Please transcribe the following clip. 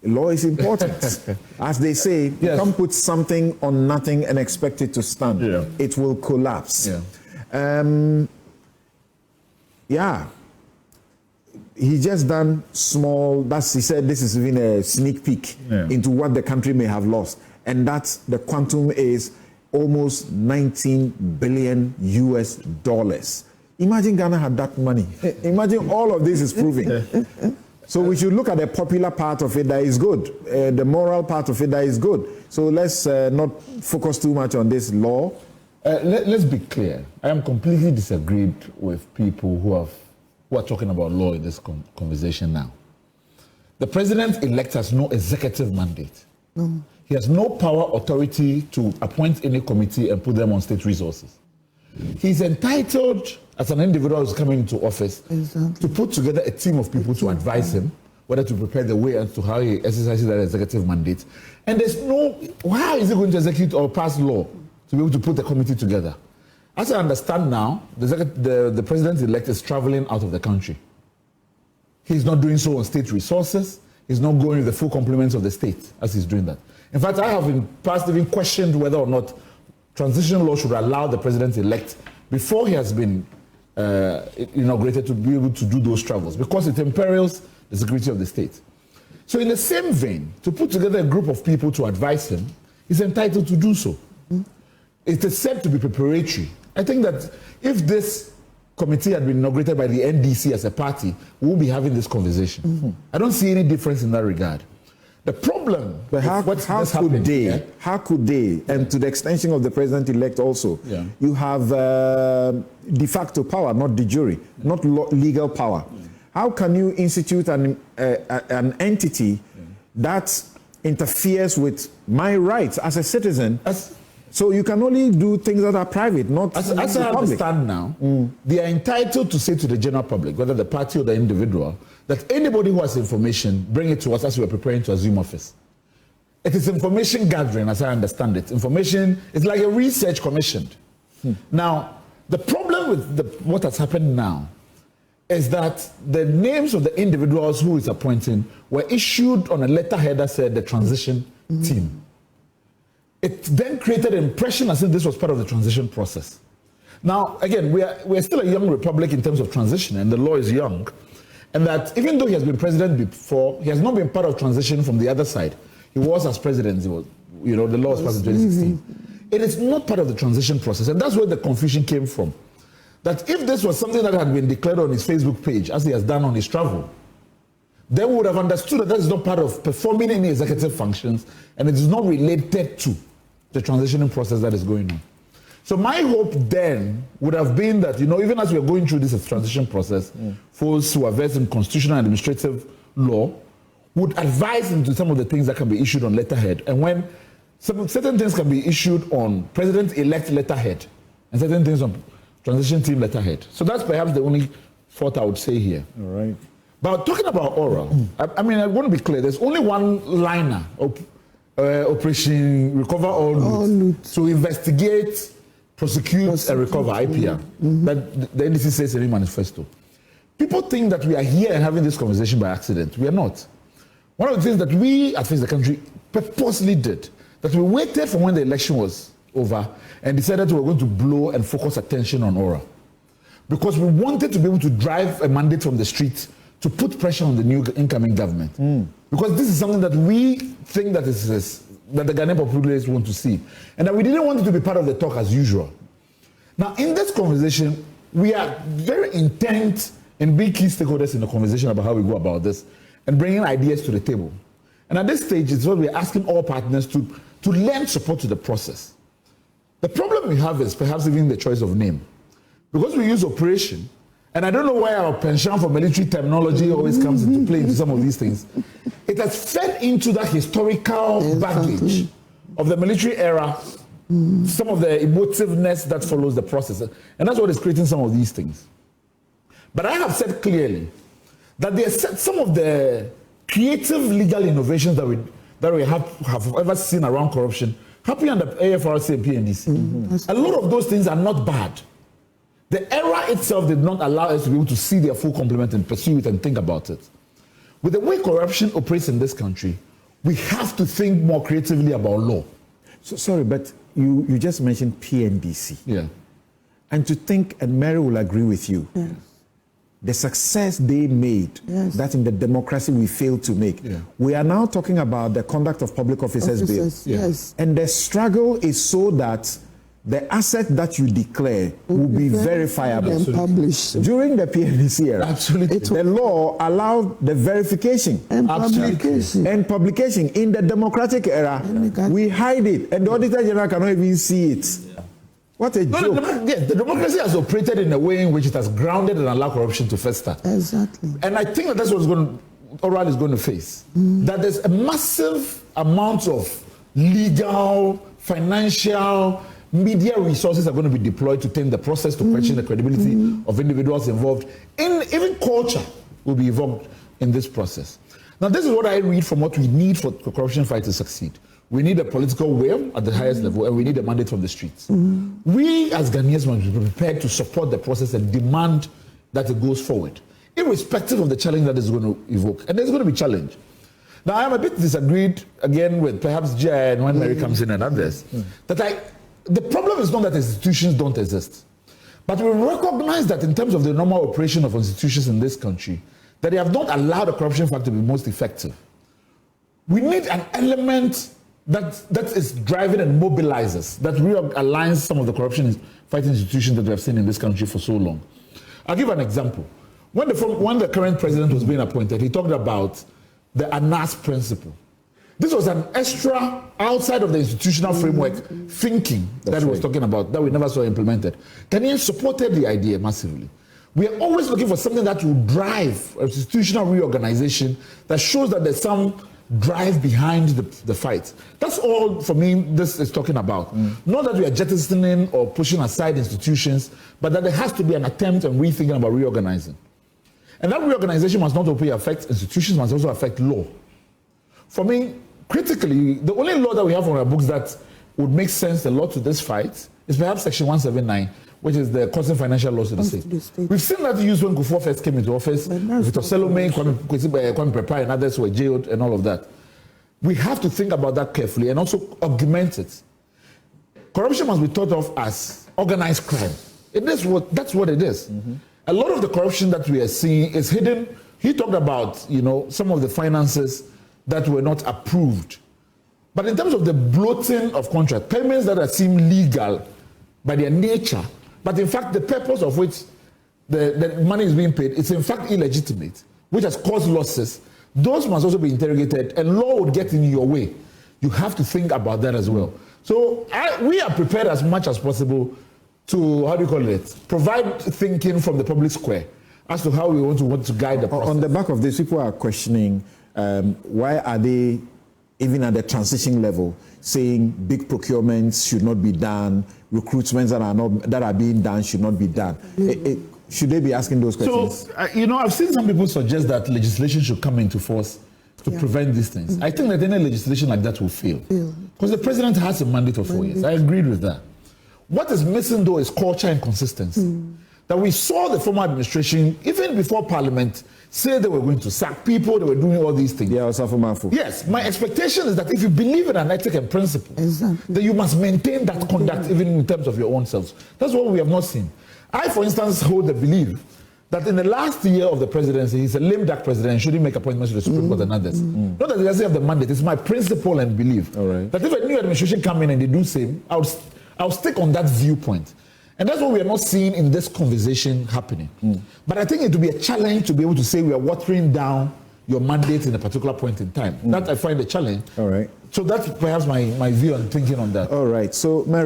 Law is important. As they say, you can't put something on nothing and expect it to stand. Yeah. It will collapse. Yeah. He just done small, he said this is even a sneak peek into what the country may have lost. And that's the quantum is almost 19 billion US dollars. Imagine Ghana had that money. Imagine all of this is proving. So we should look at the popular part of it that is good, the moral part of it that is good. So let's not focus too much on this law. Let's be clear. I am completely disagreed with people who are talking about law in this conversation now. The president-elect has no executive mandate. He has no power authority to appoint any committee and put them on state resources. He's entitled, as an individual who's coming into office, to put together a team of people to advise him whether to prepare the way as to how he exercises that executive mandate. And there's no, how is he going to execute or pass law to be able to put the committee together? As I understand now, the president-elect is traveling out of the country. He's not doing so on state resources. He's not going with the full complements of the state as he's doing that. In fact, I have in the past even questioned whether or not transition law should allow the president-elect, before he has been inaugurated, to be able to do those travels, because it imperils the security of the state. So in the same vein, to put together a group of people to advise him, he's entitled to do so. It is said to be preparatory. I think that if this committee had been inaugurated by the NDC as a party, we won't be having this conversation. I don't see any difference in that regard. The problem, but how could they, and to the extension of the president-elect also, you have de facto power, not de jure, not legal power. How can you institute an entity that interferes with my rights as a citizen? So you can only do things that are private, not as I understand now, they are entitled to say to the general public, whether the party or the individual, that anybody who has information, bring it to us as we are preparing to assume office. It is information gathering, as I understand it. Information is like a research commission. Now, the problem with what has happened now is that the names of the individuals who is appointing were issued on a letterhead that said the transition team. It then created an impression as if this was part of the transition process. Now, again, we're still a young republic in terms of transition, and the law is young. And that even though he has been president before, he has not been part of transition from the other side. He was as president, the law was passed in 2016. It is not part of the transition process, and that's where the confusion came from. That if this was something that had been declared on his Facebook page, as he has done on his travel, then we would have understood that that is not part of performing any executive functions, and it is not related to the transitioning process that is going on. So my hope then would have been that, even as we are going through this transition process, folks who are versed in constitutional and administrative law would advise into some of the things that can be issued on letterhead. And when certain things can be issued on president-elect letterhead, and certain things on transition team letterhead. So that's perhaps the only thought I would say here. All right. But talking about oral, I want to be clear. There's only one liner of Operation Recover All Loot to investigate, prosecute, and recover IPR. That the NDC says in the manifesto. People think that we are here and having this conversation by accident. We are not. One of the things that we, at Face the Country, purposely did, that we waited for when the election was over and decided we were going to blow and focus attention on oral. Because we wanted to be able to drive a mandate from the street to put pressure on the new incoming government. Because this is something that we think that that the Ghanaian populace want to see. And that we didn't want it to be part of the talk as usual. Now, in this conversation, we are very intent in being key stakeholders in the conversation about how we go about this and bringing ideas to the table. And at this stage, it's what we're asking all partners to lend support to the process. The problem we have is perhaps even the choice of name. Because we use operation, and I don't know why our penchant for military terminology always comes into play into some of these things. It has fed into that historical baggage of the military era, some of the emotiveness that follows the process. And that's what is creating some of these things. But I have said clearly that there are some of the creative legal innovations that we have ever seen around corruption happening under AFRC and PNDC. A lot of those things are not bad. The era itself did not allow us to be able to see their full complement and pursue it and think about it. With the way corruption operates in this country, we have to think more creatively about law. So, sorry, but you just mentioned PNDC. Yeah. And to think, and Mary will agree with you, Yes. the success they made, Yes. that in the democracy we failed to make. Yeah. We are now talking about the Conduct of Public Officers Bill. Yes. And the struggle is so that the asset that you declare will be verifiable. And published. During the PNDC era, Absolutely. the law allowed the verification And Absolutely. publication. and publication. In the democratic era, we hide it, and the Auditor General cannot even see it. What a No, joke. the democracy has operated in a way in which it has grounded and allowed corruption to fester. Exactly. And I think that's what Oral is going to face. That there's a massive amount of legal, financial, media resources are going to be deployed to tame the process, to question the credibility of individuals involved. Even culture will be involved in this process. Now, this is what I read from what we need for the corruption fight to succeed. We need a political will at the highest level, and we need a mandate from the streets. We, as Ghanaians, must be prepared to support the process and demand that it goes forward, irrespective of the challenge that it's going to evoke. And there's going to be challenge. Now, I am a bit disagreed, again, with perhaps Jai and when Mary comes in and others, that the problem is not that institutions don't exist, but we recognize that in terms of the normal operation of institutions in this country, that they have not allowed the corruption fight to be most effective. We need an element that is driving and mobilizes, that realigns some of the corruption fighting institutions that we have seen in this country for so long. I'll give an example. When the current president was being appointed, he talked about the ANAS principle. This was an extra, outside of the institutional framework, thinking that he was talking about, that we never saw implemented. Ghanaians supported the idea massively. We are always looking for something that will drive institutional reorganization that shows that there's some drive behind the fight. That's all, for me, this is talking about. Not that we are jettisoning or pushing aside institutions, but that there has to be an attempt and rethinking about reorganizing. And that reorganization must not only affect institutions, must also affect law. For me, critically, the only law that we have on our books that would make sense a lot to this fight is perhaps Section 179, which is the causing financial loss to the state. We've seen that used when Kufuor first came into office. Victor Selome, Kwame Prepa, and others were jailed and all of that. We have to think about that carefully and also augment it. Corruption must be thought of as organized crime. That's what it is. A lot of the corruption that we are seeing is hidden. He talked about, some of the finances that were not approved. But in terms of the bloating of contract, payments that seem legal by their nature, but in fact the purpose of which the money is being paid is in fact illegitimate, which has caused losses, those must also be interrogated, and law would get in your way. You have to think about that as well. So we are prepared as much as possible to, provide thinking from the public square as to how we want to guide the process. On the back of this, people are questioning why are they, even at the transition level, saying big procurements should not be done, recruitments that are being done should not be done. Should they be asking those questions? So, I've seen some people suggest that legislation should come into force to prevent these things. I think that any legislation like that will fail. Because the president has a mandate of 4 years. I agreed with that. What is missing, though, is culture and consistency. That we saw the former administration, even before Parliament, say they were going to sack people, they were doing all these things. Yes, my expectation is that if you believe in an ethic and principle, then you must maintain that conduct even in terms of your own selves. That's what we have not seen. I, for instance, hold the belief that in the last year of the presidency, he's a lame duck president and shouldn't make appointments to the Supreme Court and others. Not that he doesn't have the mandate, it's my principle and belief. That if a new administration come in and they do same, I'll stick on that viewpoint. And that's what we are not seeing in this conversation happening. But I think it will be a challenge to be able to say we are watering down your mandate in a particular point in time. That I find a challenge. All right. So that's perhaps my view on thinking on that. All right. So, Mary.